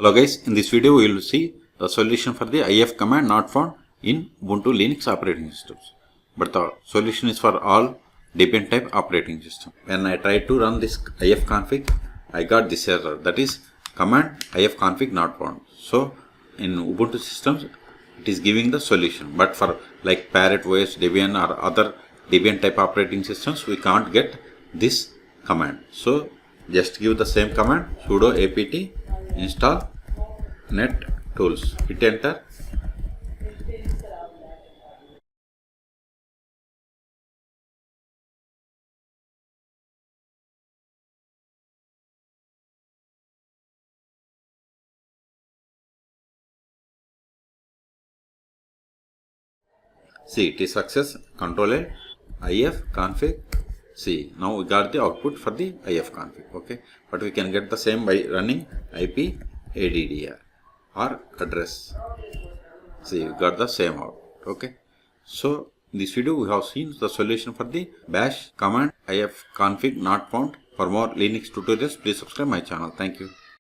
Hello guys, in this video we will see the solution for the if command not found in Ubuntu Linux operating systems. But the solution is for all Debian type operating system. When I tried to run this ifconfig, I got this error, that is command ifconfig not found. So in Ubuntu systems it is giving the solution, but for like Parrot OS, Debian or other Debian type operating systems we can't get this command. So just give the same command sudo apt install net tools, hit enter. See, it is success. Control A, ifconfig. See, now we got the output for the ifconfig. Okay, but we can get the same by running IP addr or address. See, we got the same out. Okay, so in this video we have seen the solution for the bash command ifconfig not found. For more Linux tutorials, please subscribe my channel. Thank you.